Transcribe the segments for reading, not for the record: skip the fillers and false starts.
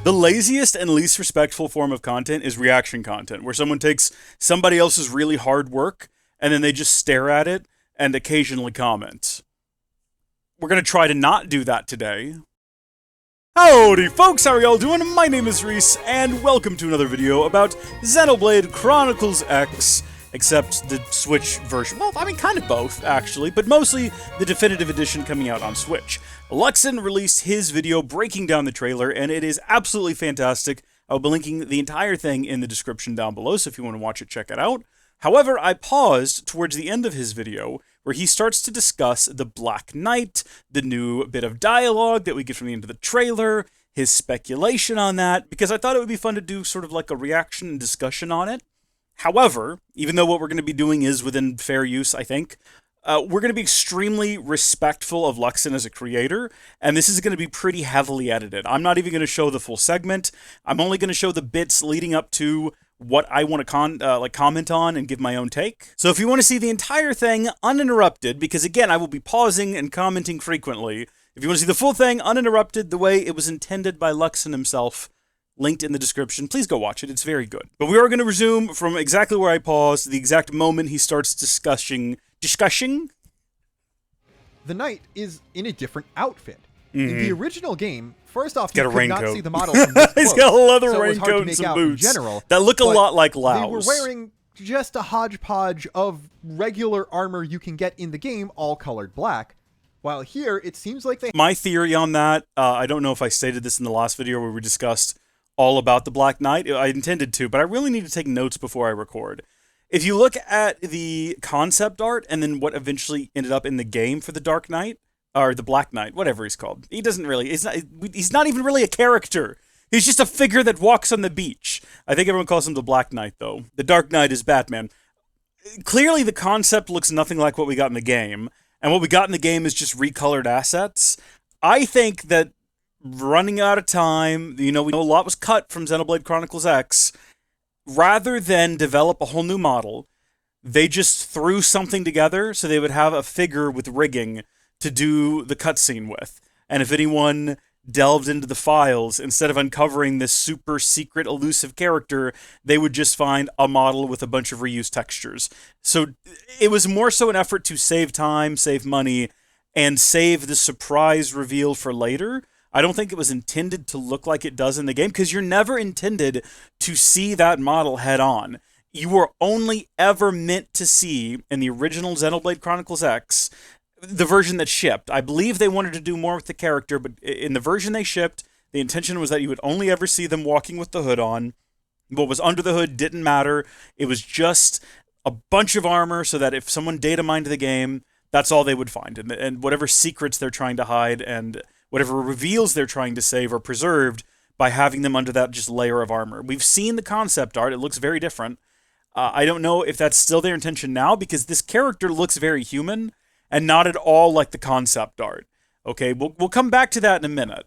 The laziest and least respectful form of content is reaction content, where someone takes somebody else's really hard work and then they just stare at it and occasionally comment. We're going to try to not do that today. Howdy folks, how are y'all doing? My name is Reese, and welcome to another video about Xenoblade Chronicles X, except the Switch version. Well, I mean, kind of both, actually, but mostly the definitive edition coming out on Switch. Luxin released his video breaking down the trailer, and it is absolutely fantastic. I'll be linking the entire thing in the description down below, so if you want to watch it, check it out. However, I paused towards the end of his video, where he starts to discuss the Black Knight, the new bit of dialogue that we get from the end of the trailer, his speculation on that, because I thought it would be fun to do sort of like a reaction and discussion on it. However, even though what we're going to be doing is within fair use, I think, we're going to be extremely respectful of Luxin as a creator, and this is going to be pretty heavily edited. I'm not even going to show the full segment. I'm only going to show the bits leading up to what I want to comment on and give my own take. So if you want to see the entire thing uninterrupted, because again, I will be pausing and commenting frequently. If you want to see the full thing uninterrupted the way it was intended by Luxin himself, linked in the description, please go watch it. It's very good. But we are going to resume from exactly where I paused, the exact moment he starts discussing. The knight is in a different outfit. In the original game, first off, you could not see the model from this He's close, got a leather so raincoat and some boots general, that look a lot like Lao's. They were wearing just a hodgepodge of regular armor you can get in the game, all colored black. While here, it seems like they... My theory on that, I don't know if I stated this in the last video where we discussed all about the Black Knight. I intended to, but I really need to take notes before I record. If you look at the concept art and then what eventually ended up in the game for the Dark Knight, or the Black Knight, whatever he's called, he's not even really a character. He's just a figure that walks on the beach. I think everyone calls him the Black Knight, though. The Dark Knight is Batman. Clearly, the concept looks nothing like what we got in the game, and what we got in the game is just recolored assets. I think that running out of time, we know a lot was cut from Xenoblade Chronicles X. Rather than develop a whole new model, they just threw something together so they would have a figure with rigging to do the cutscene with. And if anyone delved into the files, instead of uncovering this super secret elusive character, they would just find a model with a bunch of reused textures. So it was more so an effort to save time, save money, and save the surprise reveal for later. I don't think it was intended to look like it does in the game, because you're never intended to see that model head on. You were only ever meant to see, in the original Xenoblade Chronicles X, the version that shipped. I believe they wanted to do more with the character, but in the version they shipped, the intention was that you would only ever see them walking with the hood on. What was under the hood didn't matter. It was just a bunch of armor so that if someone data mined the game, that's all they would find. And whatever secrets they're trying to hide and whatever reveals they're trying to save are preserved by having them under that just layer of armor. We've seen the concept art. It looks very different. I don't know if that's still their intention now, because this character looks very human and not at all like the concept art. Okay, we'll come back to that in a minute.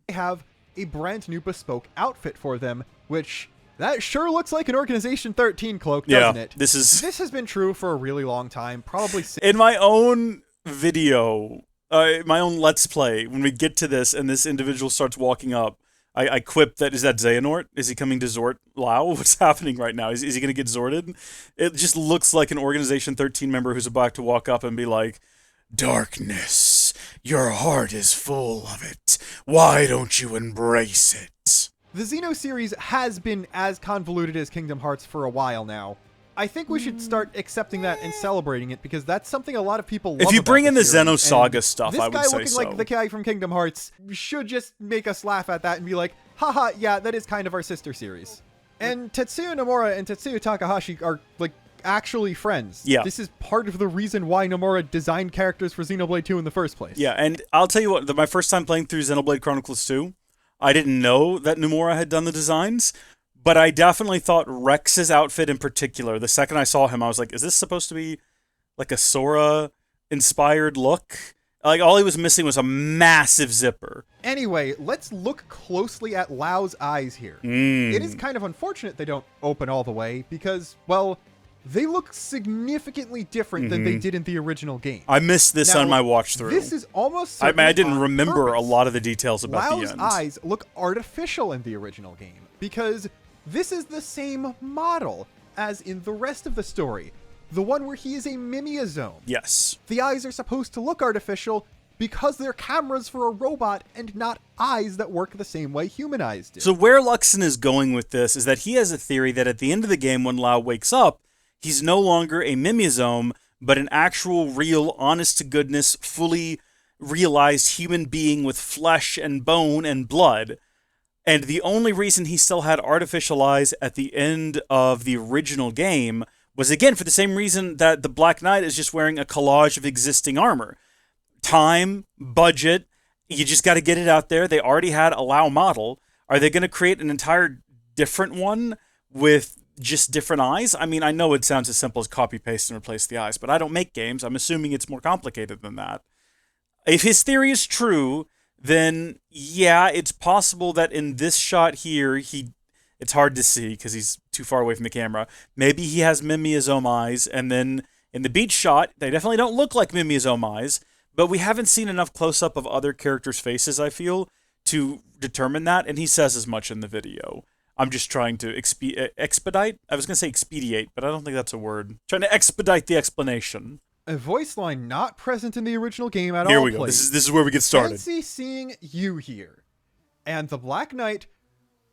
They have a brand new bespoke outfit for them, which that sure looks like an Organization 13 cloak, doesn't it? This has been true for a really long time, probably in my own video, my own Let's Play, when we get to this and this individual starts walking up, I quip that, is that Xehanort? Is he coming to Zort Lao? What's happening right now? Is he going to get Zorted? It just looks like an Organization 13 member who's about to walk up and be like, "Darkness, your heart is full of it. Why don't you embrace it?" The Xeno series has been as convoluted as Kingdom Hearts for a while now. I think we should start accepting that and celebrating it, because that's something a lot of people love. If you bring in the series, Xenosaga stuff, I would say so. This guy looking like the guy from Kingdom Hearts should just make us laugh at that and be like, haha, yeah, that is kind of our sister series. And Tetsuya Nomura and Tetsuya Takahashi are, like, actually friends. Yeah. This is part of the reason why Nomura designed characters for Xenoblade 2 in the first place. Yeah, and I'll tell you what, my first time playing through Xenoblade Chronicles 2, I didn't know that Nomura had done the designs, but I definitely thought Rex's outfit in particular, the second I saw him, I was like, is this supposed to be like a Sora-inspired look? Like, all he was missing was a massive zipper. Anyway, let's look closely at Lao's eyes here. It is kind of unfortunate they don't open all the way, because, well, they look significantly different than they did in the original game. I missed this Now, on my watch through. This is almost I certainly didn't on remember a purpose. lot of the details about Lao's the end. eyes look artificial in the original game because this is the same model as in the rest of the story. The one where he is a Mimeosome. Yes. The eyes are supposed to look artificial because they're cameras for a robot and not eyes that work the same way human eyes do. So where Luxin is going with this is that he has a theory that at the end of the game when Lao wakes up, he's no longer a Mimeosome, but an actual, real, honest-to-goodness, fully realized human being with flesh and bone and blood. And the only reason he still had artificial eyes at the end of the original game was, again, for the same reason that the Black Knight is just wearing a collage of existing armor. Time, budget, you just got to get it out there. They already had a Lao model. Are they going to create an entire different one with just different eyes? I mean, I know it sounds as simple as copy paste and replace the eyes, but I don't make games. I'm assuming it's more complicated than that. If his theory is true, then yeah, it's possible that in this shot here, it's hard to see because he's too far away from the camera. Maybe he has Mimeosome eyes, and then in the beach shot, they definitely don't look like Mimeosome eyes, but we haven't seen enough close-up of other characters' faces, I feel, to determine that, and he says as much in the video. I'm just trying to expedite? I was going to say expedite, but I don't think that's a word. Trying to expedite the explanation. A voice line not present in the original game at all. Here we go. This is where we get started. Fancy seeing you here. And the Black Knight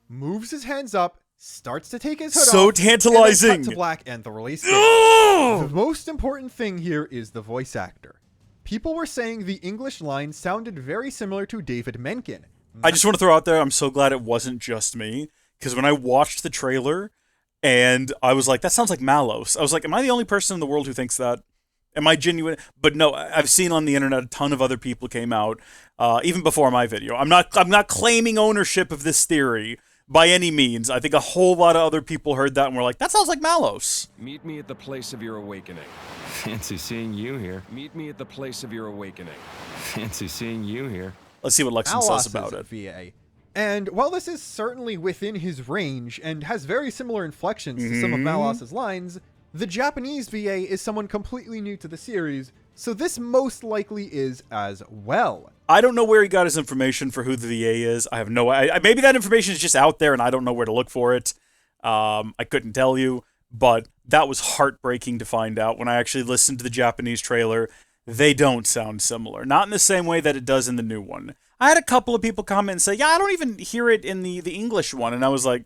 moves his hands up, starts to take his hood off. So tantalizing. And then cut to black and the release date. The most important thing here is the voice actor. People were saying the English line sounded very similar to David Mencken. I just want to throw out there, I'm so glad it wasn't just me, because when I watched the trailer, and I was like, that sounds like Malos. I was like, am I the only person in the world who thinks that? Am I genuine? But no, I've seen on the internet a ton of other people came out, even before my video. I'm not claiming ownership of this theory by any means. I think a whole lot of other people heard that and were like, that sounds like Malos. Meet me at the place of your awakening. Fancy seeing you here. Meet me at the place of your awakening. Fancy seeing you here. Let's see what Luxin says about it. VA. And while this is certainly within his range and has very similar inflections to some of Malos's lines, the Japanese VA is someone completely new to the series, so this most likely is as well. I don't know where he got his information for who the VA is. I have no idea. Maybe that information is just out there and I don't know where to look for it. I couldn't tell you, but that was heartbreaking to find out when I actually listened to the Japanese trailer. They don't sound similar. Not in the same way that it does in the new one. I had a couple of people comment and say, yeah, I don't even hear it in the English one. And I was like,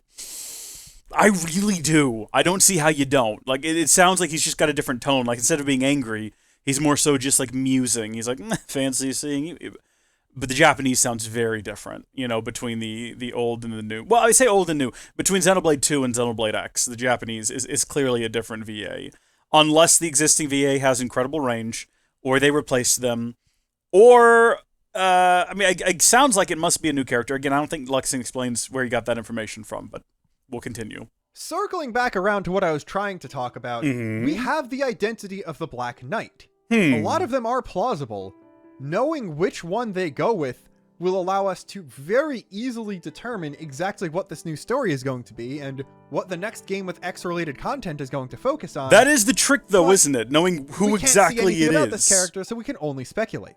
I really do. I don't see how you don't. Like, it sounds like he's just got a different tone. Like, instead of being angry, he's more so just, like, musing. He's like, fancy seeing you. But the Japanese sounds very different, between the old and the new. Well, I say old and new. Between Xenoblade 2 and Xenoblade X, the Japanese is clearly a different VA. Unless the existing VA has incredible range, or they replaced them, or... it sounds like it must be a new character. Again, I don't think Luxin explains where he got that information from, but we'll continue. Circling back around to what I was trying to talk about, we have the identity of the Black Knight. A lot of them are plausible. Knowing which one they go with will allow us to very easily determine exactly what this new story is going to be and what the next game with X-related content is going to focus on. That is the trick, though, isn't it? Knowing who exactly it is. About this character, so we can only speculate.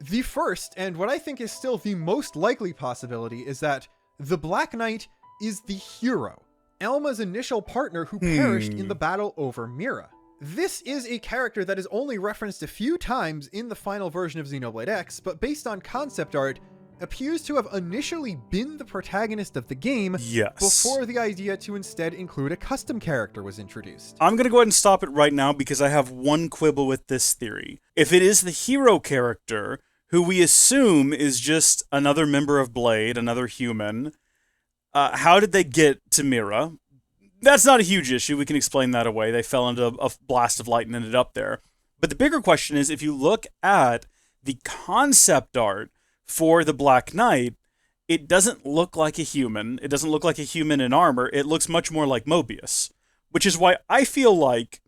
The first, and what I think is still the most likely possibility, is that the Black Knight is the hero, Elma's initial partner who perished in the battle over Mira. This is a character that is only referenced a few times in the final version of Xenoblade X, but based on concept art, appears to have initially been the protagonist of the game before the idea to instead include a custom character was introduced. I'm going to go ahead and stop it right now because I have one quibble with this theory. If it is the hero character, who we assume is just another member of Blade, another human, how did they get to Mira? That's not a huge issue. We can explain that away. They fell into a blast of light and ended up there. But the bigger question is, if you look at the concept art for the Black Knight, it doesn't look like a human. It doesn't look like a human in armor. It looks much more like Mobius, which is why I feel like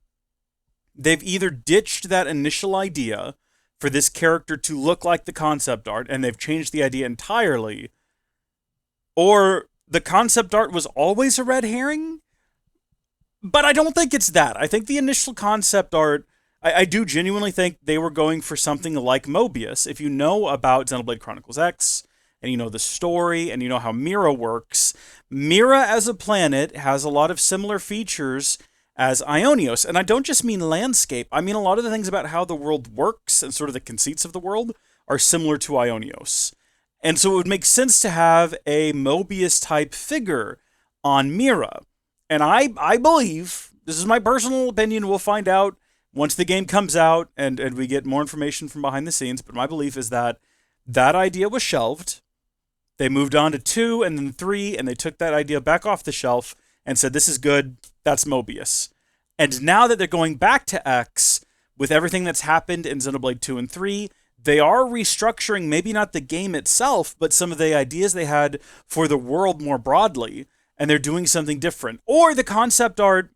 they've either ditched that initial idea for this character to look like the concept art, and they've changed the idea entirely, or the concept art was always a red herring, But I don't think it's that. I think the initial concept art, I do genuinely think they were going for something like Mobius. If you know about Xenoblade Chronicles X, and you know the story, and you know how Mira works, Mira as a planet has a lot of similar features as Ionios. And I don't just mean landscape. I mean a lot of the things about how the world works and sort of the conceits of the world are similar to Ionios. And so it would make sense to have a Mobius-type figure on Mira. And I believe, this is my personal opinion, we'll find out once the game comes out and we get more information from behind the scenes, but my belief is that that idea was shelved. They moved on to 2 and then 3, and they took that idea back off the shelf and said, this is good, that's Mobius. And now that they're going back to X, with everything that's happened in Xenoblade 2 and 3, they are restructuring maybe not the game itself, but some of the ideas they had for the world more broadly, and they're doing something different. Or the concept art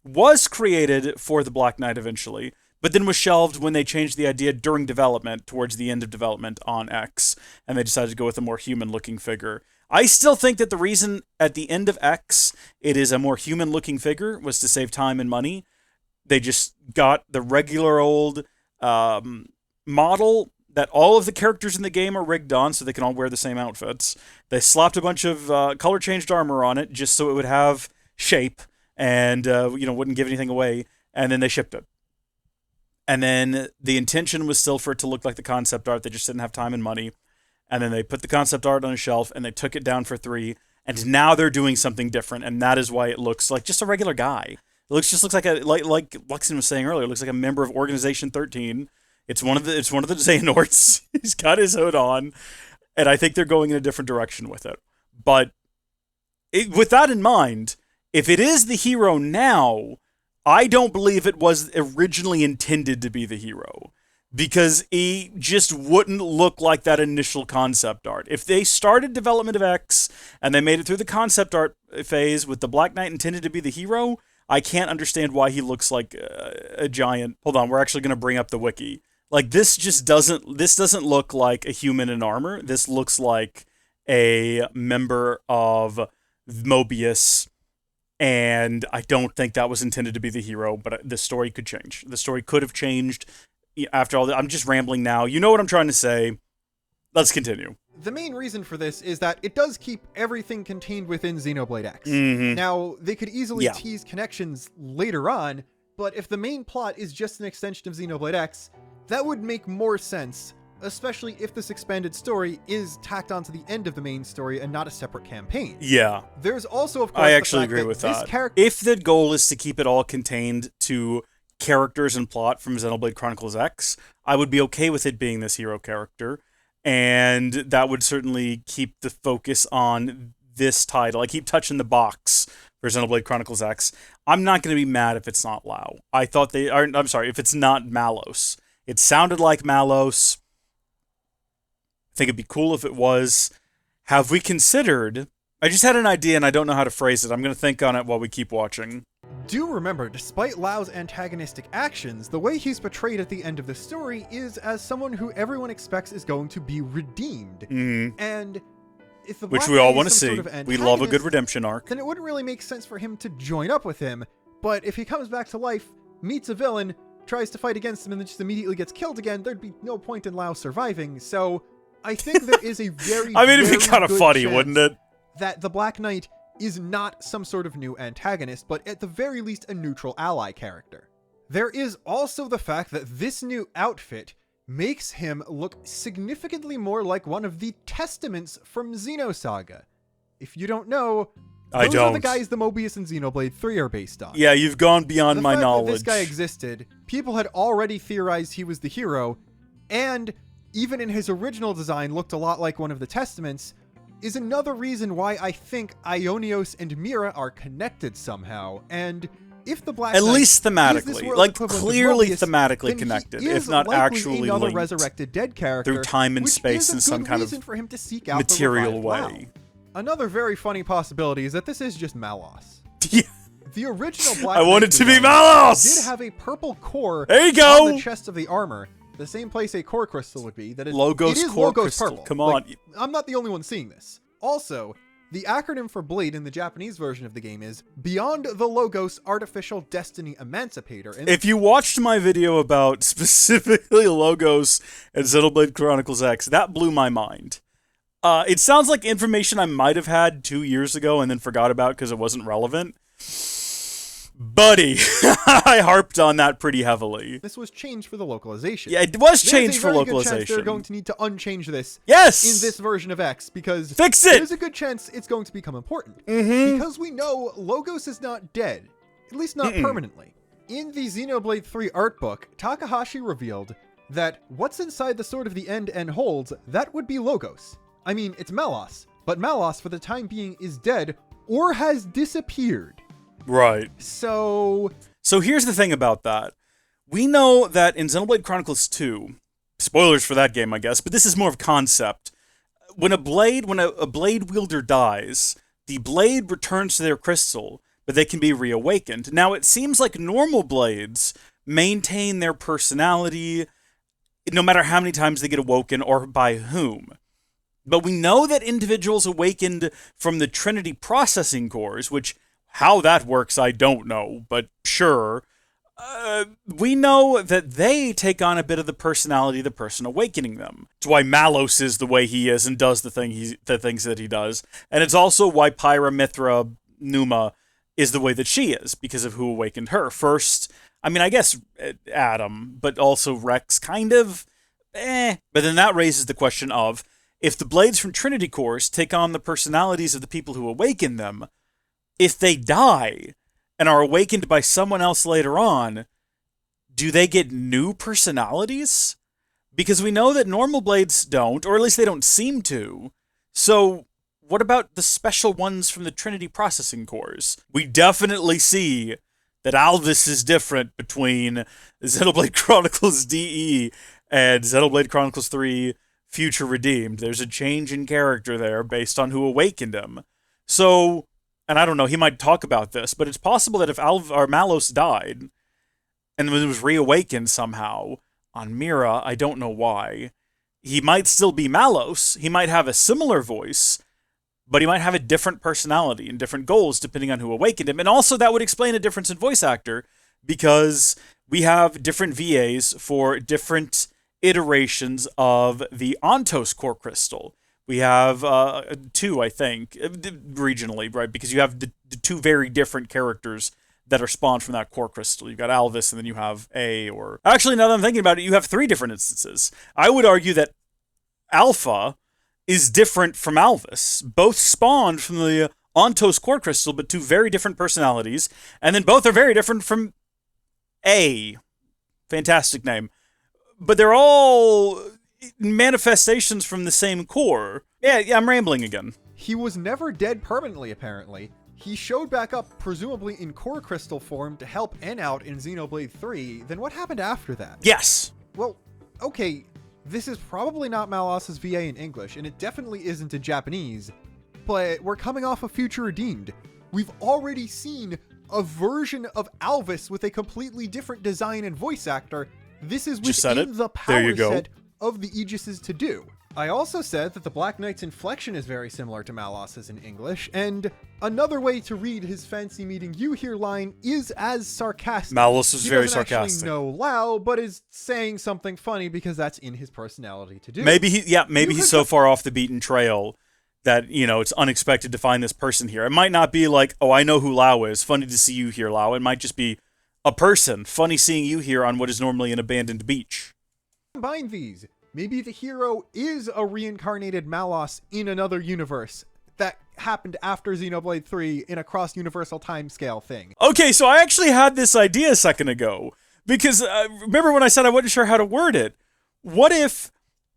was created for the Black Knight eventually, but then was shelved when they changed the idea during development, towards the end of development on X, and they decided to go with a more human-looking figure. I still think that the reason at the end of X it is a more human-looking figure was to save time and money. They just got the regular old model that all of the characters in the game are rigged on so they can all wear the same outfits. They slapped a bunch of color-changed armor on it just so it would have shape and wouldn't give anything away, and then they shipped it. And then the intention was still for it to look like the concept art. They just didn't have time and money. And then they put the concept art on a shelf, and they took it down for 3. And now they're doing something different, and that is why it looks like just a regular guy. It looks like like Luxin was saying earlier. It looks like a member of Organization 13. It's one of the Xehanorts. He's got his hood on, and I think they're going in a different direction with it. But with that in mind, if it is the hero now, I don't believe it was originally intended to be the hero, because he just wouldn't look like that initial concept art. If they started development of X and they made it through the concept art phase with the Black Knight intended to be the hero, I can't understand why he looks like a giant. Hold on, we're actually going to bring up the wiki. Like, this doesn't look like a human in armor. This looks like a member of Mobius, and I don't think that was intended to be the hero, but the story could change. The story could have changed after all. I'm just rambling now. You know what I'm trying to say. Let's continue. The main reason for this is that it does keep everything contained within Xenoblade X. Mm-hmm. Now, they could easily tease connections later on, but if the main plot is just an extension of Xenoblade X, that would make more sense, especially if this expanded story is tacked onto the end of the main story and not a separate campaign. Yeah. There's also, of course, I actually agree with that. If the goal is to keep it all contained to characters and plot from Xenoblade Chronicles X, I would be okay with it being this hero character, and that would certainly keep the focus on this title. I keep touching the box for Xenoblade Chronicles X. I'm not going to be mad if it's not Lao. If it's not Malos. It sounded like Malos. I think it'd be cool if it was. Have we considered... I just had an idea and I don't know how to phrase it. I'm going to think on it while we keep watching. Do remember, despite Lao's antagonistic actions, the way he's portrayed at the end of the story is as someone who everyone expects is going to be redeemed. Mm-hmm. And if the which we all want to see. We love a good redemption arc. Then it wouldn't really make sense for him to join up with him. But if he comes back to life, meets a villain, tries to fight against him, and then just immediately gets killed again, there'd be no point in Lao surviving. So I think there is a very, it'd be kind of funny, wouldn't it? That the Black Knight is not some sort of new antagonist, but at the very least a neutral ally character. There is also the fact that this new outfit makes him look significantly more like one of the Testaments from Xenosaga. If you don't know, those are the guys the Mobius and Xenoblade 3 are based on. Yeah, you've gone beyond my knowledge. That this guy existed, people had already theorized he was the hero, and even in his original design looked a lot like one of the Testaments, is another reason why I think Ionios and Mira are connected somehow. And if the Black Knight, at least thematically, like clearly Mobius, thematically connected, if not actually another linked resurrected dead character through time and space in some kind of for him to seek out material way. Another very funny possibility is that this is just Malos. Yeah. The original Black I Knight want it to be design Malos! did have a purple core there you go! on the chest of the armor, the same place a core crystal would be. That is Logos it is core Logos crystal. purple. Come on. Like, I'm not the only one seeing this. Also, The acronym for Blade in the Japanese version of the game is Beyond the Logos Artificial Destiny Emancipator. And if you watched my video about specifically Logos and Xenoblade Chronicles X, that blew my mind. It sounds like information I might have had 2 years ago and then forgot about because it wasn't relevant. Buddy, I harped on that pretty heavily. this was changed for the localization. Yeah, it was There's changed a for very good localization. chance they're going to need to unchange this Yes! in this version of X, because Fix it! there's a good chance it's going to become important. Because we know Logos is not dead, at least not permanently. In the Xenoblade 3 art book, Takahashi revealed that what's inside the Sword of the End and holds, that would be Logos. I mean, it's Malos, but Malos for the time being is dead or has disappeared. Right. So here's the thing about that. We know that in Xenoblade Chronicles 2, spoilers for that game, I guess, but this is more of concept. When a blade wielder dies, the blade returns to their crystal, but they can be reawakened. Now, it seems like normal blades maintain their personality no matter how many times they get awoken or by whom. But we know that individuals awakened from the Trinity processing cores, which how that works, I don't know, but sure. We know that they take on a bit of the personality of the person awakening them. It's why Malos is the way he is and does the things that he does. And it's also why Pyra, Mithra, Numa is the way that she is, because of who awakened her. First, I mean, I guess Adam, but also Rex, kind of. But then that raises the question of, if the blades from Trinity cores take on the personalities of the people who awaken them, if they die and are awakened by someone else later on, do they get new personalities? Because we know that normal blades don't, or at least they don't seem to. So what about the special ones from the Trinity processing cores? We definitely see that Alvis is different between Xenoblade Chronicles DE and Xenoblade Chronicles 3 Future Redeemed. There's a change in character there based on who awakened him. So, and I don't know, he might talk about this, but it's possible that if Malos died and was reawakened somehow on Mira, I don't know why, he might still be Malos. He might have a similar voice, but he might have a different personality and different goals depending on who awakened him. And also that would explain a difference in voice actor, because we have different VAs for different iterations of the Ontos core crystal. We have 2, I think, regionally, right? Because you have the 2 very different characters that are spawned from that core crystal. You've got Alvis, and then you have A, or... Actually, now that I'm thinking about it, you have 3 different instances. I would argue that Alpha is different from Alvis. Both spawned from the Ontos core crystal, but 2 very different personalities. And then both are very different from A. Fantastic name. But they're all manifestations from the same core. Yeah, I'm rambling again. he was never dead permanently, apparently. He showed back up, presumably in core crystal form, to help N out in Xenoblade 3. Then what happened after that? Yes. Well, okay, this is probably not Malos's VA in English, and it definitely isn't in Japanese, but we're coming off of Future Redeemed. We've already seen a version of Alvis with a completely different design and voice actor. This is within the power set of the Aegis's to do. I also said that the Black Knight's inflection is very similar to Malos's in English, and another way to read his fancy meeting you here line is as sarcastic. Malos is very sarcastic. He doesn't actually know Lao, but is saying something funny because that's in his personality to do. Maybe he's so far off the beaten trail that, you know, it's unexpected to find this person here. It might not be like, oh, I know who Lao is. Funny to see you here, Lao. It might just be a person. Funny seeing you here on what is normally an abandoned beach. Combine these. Maybe the hero is a reincarnated Malos in another universe that happened after Xenoblade 3 in a cross-universal timescale thing. Okay, so I actually had this idea a second ago. Because remember when I said I wasn't sure how to word it? What if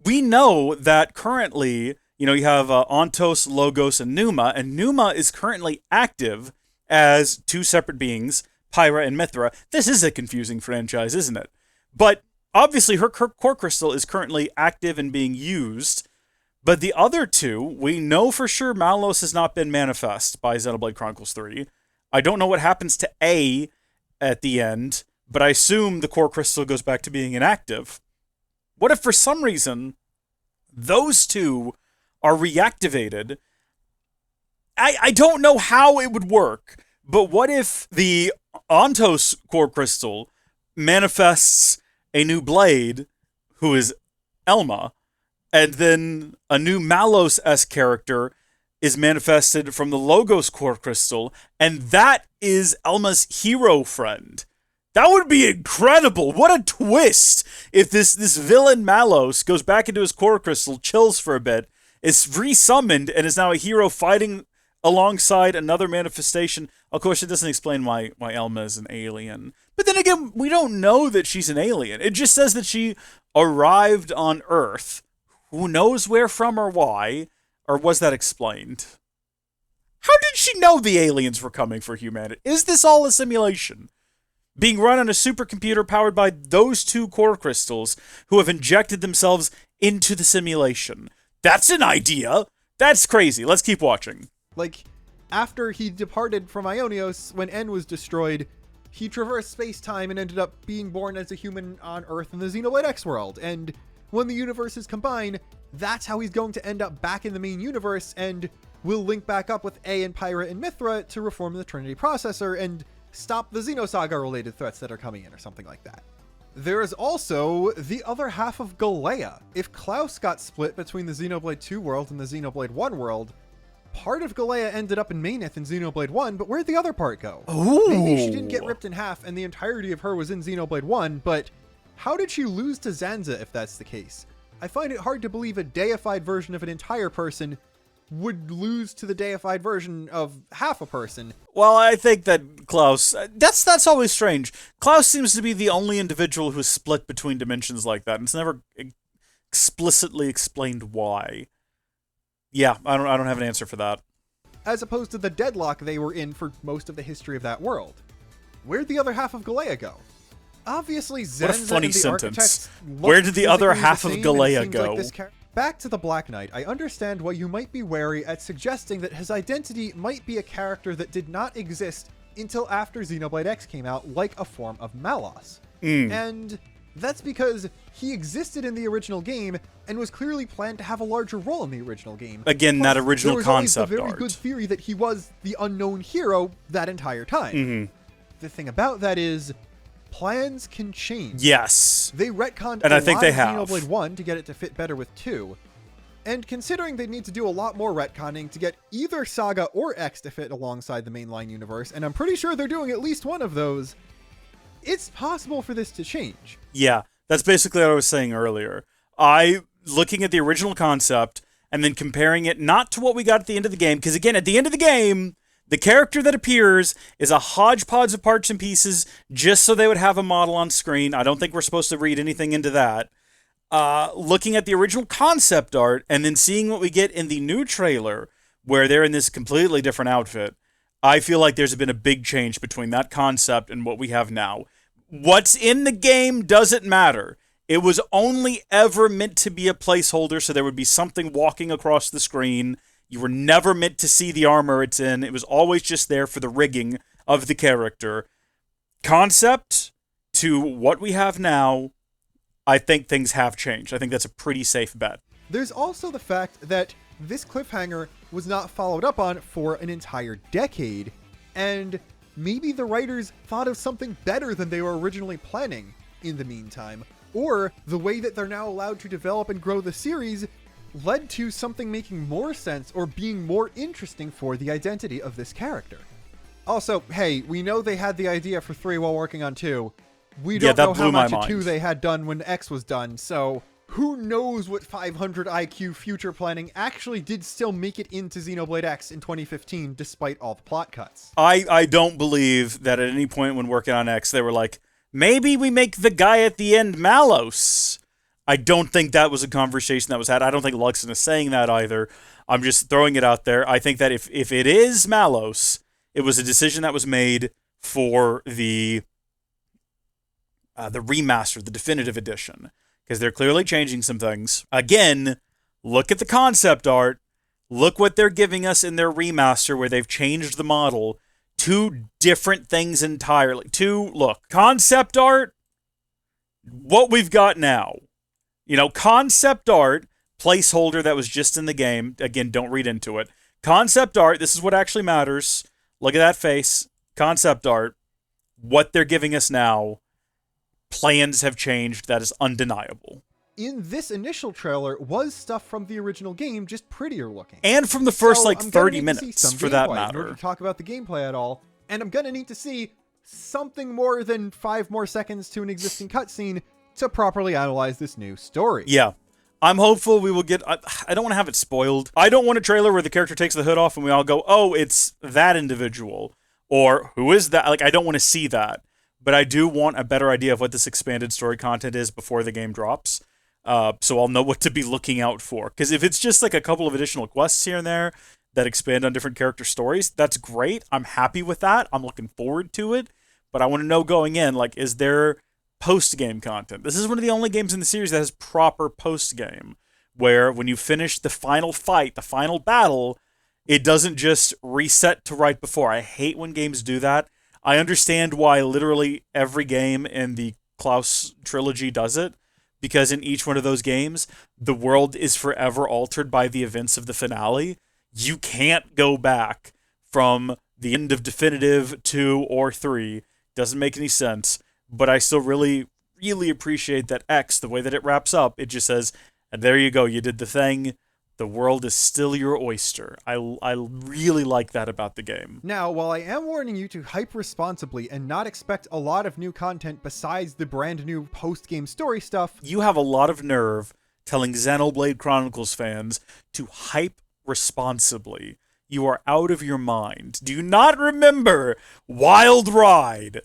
we know that currently, you know, you have Ontos, Logos, and Numa is currently active as two separate beings, Pyra and Mithra. This is a confusing franchise, isn't it? But obviously, her core crystal is currently active and being used, but the other two, we know for sure Malos has not been manifest by Xenoblade Chronicles 3. I don't know what happens to A at the end, but I assume the core crystal goes back to being inactive. What if for some reason those two are reactivated I don't know how it would work, but what if the Ontos core crystal manifests a new blade, who is Elma, and then a new Malos-esque character is manifested from the Logos core crystal, and that is Elma's hero friend. That would be incredible. What a twist if this villain Malos goes back into his core crystal, chills for a bit, is resummoned, and is now a hero fighting alongside another manifestation. Of course, it doesn't explain why Elma is an alien. But then again, we don't know that she's an alien. It just says that she arrived on Earth. Who knows where from or why? Or was that explained? How did she know the aliens were coming for humanity? Is this all a simulation? Being run on a supercomputer powered by those two core crystals who have injected themselves into the simulation. That's an idea. That's crazy. Let's keep watching. Like, after he departed from Ionios, when N was destroyed, he traversed space-time and ended up being born as a human on Earth in the Xenoblade X world. And when the universes combine, that's how he's going to end up back in the main universe, and will link back up with A and Pyra and Mithra to reform the Trinity processor and stop the Xenosaga-related threats that are coming in, or something like that. There is also the other half of Galea. If Klaus got split between the Xenoblade 2 world and the Xenoblade 1 world, part of Galea ended up in Maineth in Xenoblade 1, but where'd the other part go? Ooh. Maybe she didn't get ripped in half and the entirety of her was in Xenoblade 1, but how did she lose to Zanza if that's the case? I find it hard to believe a deified version of an entire person would lose to the deified version of half a person. Well, I think that Klaus... That's always strange. Klaus seems to be the only individual who's split between dimensions like that, and it's never explicitly explained why. Yeah, I don't have an answer for that. As opposed to the deadlock they were in for most of the history of that world. Where'd the other half of Galea go? Obviously, Zenza What a funny and the sentence. Architects Where did the other physically half the of same, Galea and it seems go? like this Back to the Black Knight, I understand why you might be wary at suggesting that his identity might be a character that did not exist until after Xenoblade X came out, like a form of Malos. And that's because he existed in the original game and was clearly planned to have a larger role in the original game. Again, that original there was concept always the art. very good theory that he was the unknown hero that entire time. The thing about that is, plans can change. Yes. They retconned And a I think lot they of have. Xenoblade 1 to get it to fit better with 2. And considering they need to do a lot more retconning to get either Saga or X to fit alongside the mainline universe, and I'm pretty sure they're doing at least one of those, it's possible for this to change. Yeah, that's basically what I was saying earlier. Looking at the original concept and then comparing it not to what we got at the end of the game, because again, at the end of the game, the character that appears is a hodgepodge of parts and pieces just so they would have a model on screen. I don't think we're supposed to read anything into that. Looking at the original concept art and then seeing what we get in the new trailer where they're in this completely different outfit, I feel like there's been a big change between that concept and what we have now. What's in the game doesn't matter. It was only ever meant to be a placeholder so there would be something walking across the screen. You were never meant to see the armor it's in. It was always just there for the rigging of the character. Concept to what we have now, I think things have changed. I think that's a pretty safe bet. There's also the fact that this cliffhanger was not followed up on for an entire decade, and maybe the writers thought of something better than they were originally planning in the meantime, or the way that they're now allowed to develop and grow the series led to something making more sense or being more interesting for the identity of this character. Also, hey, we know they had the idea for 3 while working on 2. We don't know how much of 2 they had done when X was done, so who knows what 500 IQ future planning actually did still make it into Xenoblade X in 2015 despite all the plot cuts. I don't believe that at any point when working on X they were like, maybe we make the guy at the end Malos. I don't think that was a conversation that was had. I don't think Luxin is saying that either. I'm just throwing it out there. I think that if it is Malos, it was a decision that was made for the remaster, the definitive edition, because they're clearly changing some things. Again, look at the concept art. Look what they're giving us in their remaster where they've changed the model. 2 different things entirely. Look, concept art, what we've got now. You know, concept art, placeholder that was just in the game. Again, don't read into it. Concept art, this is what actually matters. Look at that face. Concept art. What they're giving us now, plans have changed. That is undeniable. In this initial trailer was stuff from the original game, just prettier looking. And from the first, So like, I'm gonna 30 need to see minutes, some for that gameplay in order matter. to talk about the gameplay at all, and I'm gonna need to see something more than 5 more seconds to an existing cutscene to properly analyze this new story. Yeah. I'm hopeful we will get... I don't want to have it spoiled. I don't want a trailer where the character takes the hood off and we all go, oh, it's that individual. Or, who is that? Like, I don't want to see that. But I do want a better idea of what this expanded story content is before the game drops. So I'll know what to be looking out for. Because if it's just like a couple of additional quests here and there that expand on different character stories, that's great. I'm happy with that. I'm looking forward to it. But I want to know going in, like, is there post-game content? This is one of the only games in the series that has proper post-game, where when you finish the final fight, the final battle, it doesn't just reset to right before. I hate when games do that. I understand why literally every game in the Klaus trilogy does it, because in each one of those games, the world is forever altered by the events of the finale. You can't go back from the end of Definitive 2 or 3. Doesn't make any sense. But I still really, really appreciate that X, the way that it wraps up, it just says, and there you go, you did the thing. The world is still your oyster. I really like that about the game. Now, while I am warning you to hype responsibly and not expect a lot of new content besides the brand new post-game story stuff, You have a lot of nerve telling Xenoblade Chronicles fans to hype responsibly. You are out of your mind. Do you not remember Wild Ride?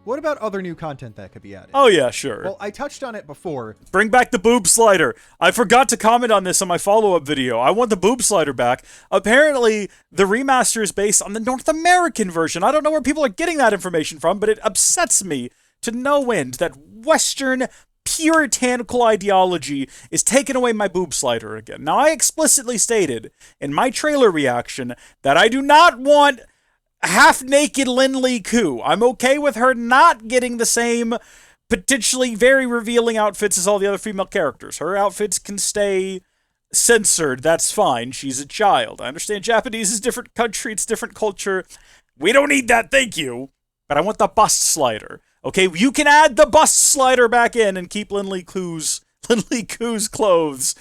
what about other new content that could be added? Oh yeah, sure. Well, I touched on it before. Bring back the boob slider. I forgot to comment on this on my follow-up video. I want the boob slider back. Apparently, the remaster is based on the North American version. I don't know where people are getting that information from, but it upsets me to no end that Western puritanical ideology is taking away my boob slider again. Now, I explicitly stated in my trailer reaction that I do not want half-naked Lin Koo. I'm okay with her not getting the same potentially very revealing outfits as all the other female characters. Her outfits can stay censored. That's fine. She's a child. I understand Japanese is a different country. It's different culture. We don't need that, thank you. But I want the bust slider. Okay, you can add the bust slider back in and keep Lin Koo's clothes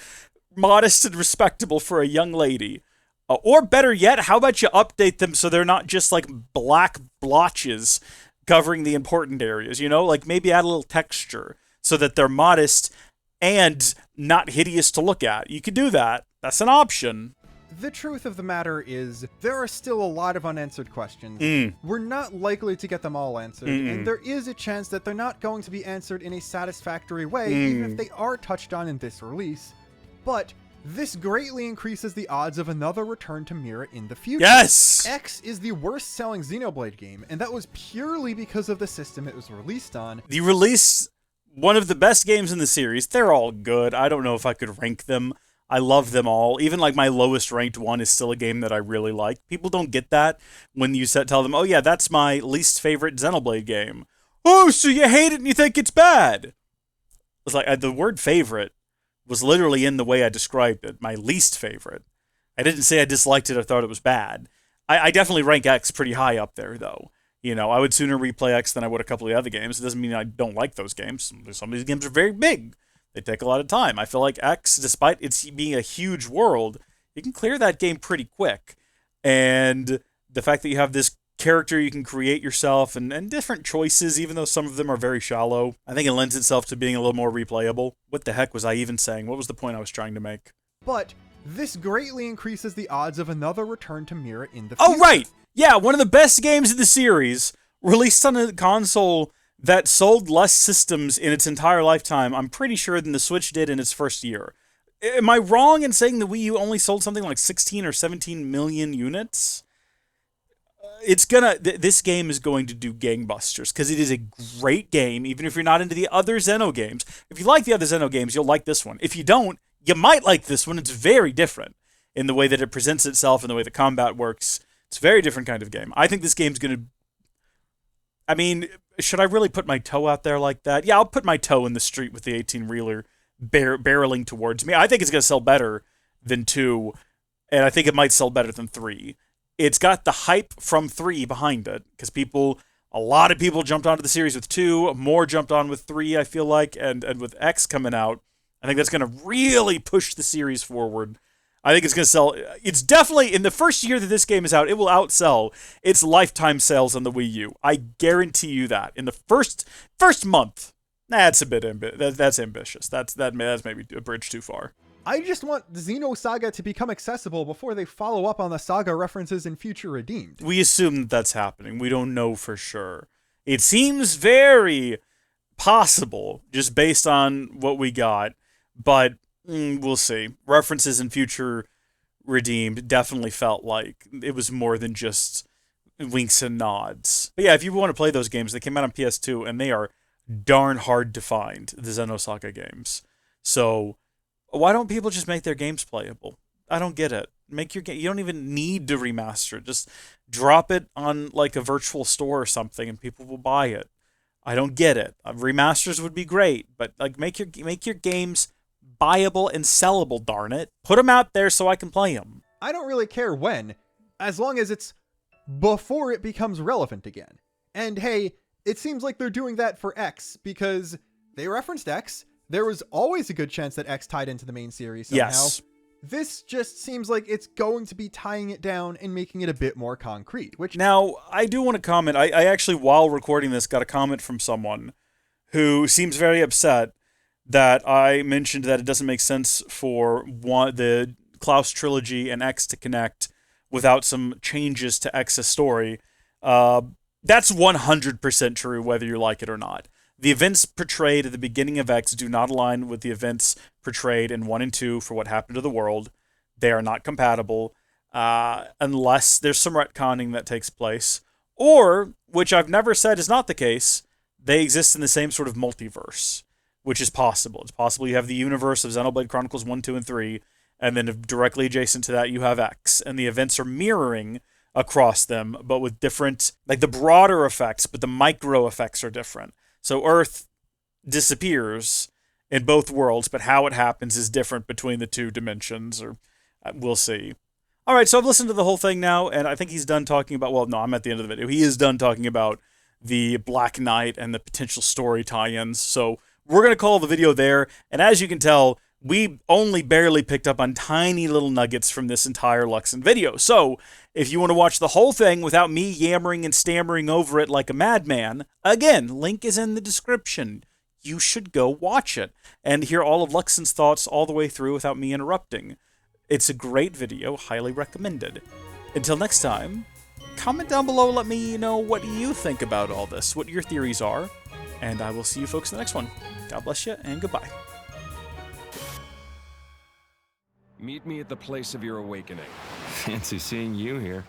modest and respectable for a young lady. Or better yet, how about you update them so they're not just like black blotches covering the important areas, you know? Like maybe add a little texture so that they're modest and not hideous to look at. You could do that. That's an option. The truth of the matter is, there are still a lot of unanswered questions. We're not likely to get them all answered, and there is a chance that they're not going to be answered in a satisfactory way, even if they are touched on in this release. But this greatly increases the odds of another return to Mira in the future. Yes! X is the worst-selling Xenoblade game, and that was purely because of the system it was released on. The release, one of the best games in the series. They're all good. I don't know if I could rank them. I love them all. Even like my lowest ranked one is still a game that I really like. People don't get that when you tell them, oh yeah, that's my least favorite Xenoblade game. Oh, so you hate it and you think it's bad. It's like the word favorite was literally in the way I described it. My least favorite. I didn't say I disliked it or thought it was bad. I definitely rank X pretty high up there though. You know, I would sooner replay X than I would a couple of the other games. It doesn't mean I don't like those games. Some of these games are very big. They take a lot of time. I feel like X, despite its being a huge world, you can clear that game pretty quick. And the fact that you have this character you can create yourself and different choices, even though some of them are very shallow, I think it lends itself to being a little more replayable. What the heck was I even saying? What was the point I was trying to make? But this greatly increases the odds of another return to Mira in the future. Oh, right! Yeah, one of the best games in the series, released on a console that sold less systems in its entire lifetime, I'm pretty sure, than the Switch did in its first year. Am I wrong in saying the Wii U only sold something like 16 or 17 million units? This game is going to do gangbusters, because it is a great game, even if you're not into the other Xeno games. If you like the other Xeno games, you'll like this one. If you don't, you might like this one. It's very different in the way that it presents itself and the way the combat works. It's a very different kind of game. I think this game's going to... I mean, should I really put my toe out there like that? Yeah, I'll put my toe in the street with the 18-reeler barreling towards me. I think it's going to sell better than 2, and I think it might sell better than 3. It's got the hype from 3 behind it, because a lot of people jumped onto the series with 2, more jumped on with 3, I feel like, and with X coming out, I think that's going to really push the series forward. I think it's going to sell. It's definitely, in the first year that this game is out, it will outsell its lifetime sales on the Wii U. I guarantee you that. In the first month, that's a bit that's ambitious. That's maybe a bridge too far. I just want Xenosaga to become accessible before they follow up on the saga references in Future Redeemed. We assume that that's happening. We don't know for sure. It seems very possible, just based on what we got, but we'll see. References in Future Redeemed definitely felt like it was more than just winks and nods. But yeah, if you want to play those games, they came out on PS2, and they are darn hard to find, the Xenosaga games. So why don't people just make their games playable? I don't get it. Make your game. You don't even need to remaster it. Just drop it on like a virtual store or something, and people will buy it. I don't get it. Remasters would be great, but like make your games buyable and sellable, darn it. Put them out there so I can play them. I don't really care when, as long as it's before it becomes relevant again. And hey, it seems like they're doing that for X, because they referenced X. There was always a good chance that X tied into the main series somehow. Yes. This just seems like it's going to be tying it down and making it a bit more concrete, which... Now, I do want to comment. I actually, while recording this, got a comment from someone who seems very upset that I mentioned that it doesn't make sense for the Klaus trilogy and X to connect without some changes to X's story. That's 100% true, whether you like it or not. The events portrayed at the beginning of X do not align with the events portrayed in 1 and 2 for what happened to the world. They are not compatible, unless there's some retconning that takes place. Or, which I've never said is not the case, they exist in the same sort of multiverse, which is possible. It's possible you have the universe of Xenoblade Chronicles 1, 2, and 3, and then directly adjacent to that you have X, and the events are mirroring across them, but with different, like the broader effects, but the micro effects are different. So Earth disappears in both worlds, but how it happens is different between the two dimensions, or we'll see. All right, so I've listened to the whole thing now, and I think he's done talking about, well, no, I'm at the end of the video. He is done talking about the Black Knight and the potential story tie-ins, so we're going to call the video there, and as you can tell, we only barely picked up on tiny little nuggets from this entire Luxin video. So, if you want to watch the whole thing without me yammering and stammering over it like a madman, again, link is in the description. You should go watch it and hear all of Luxin's thoughts all the way through without me interrupting. It's a great video, highly recommended. Until next time, comment down below, let me know what you think about all this, what your theories are, and I will see you folks in the next one. God bless you, and goodbye. Meet me at the place of your awakening. Fancy seeing you here.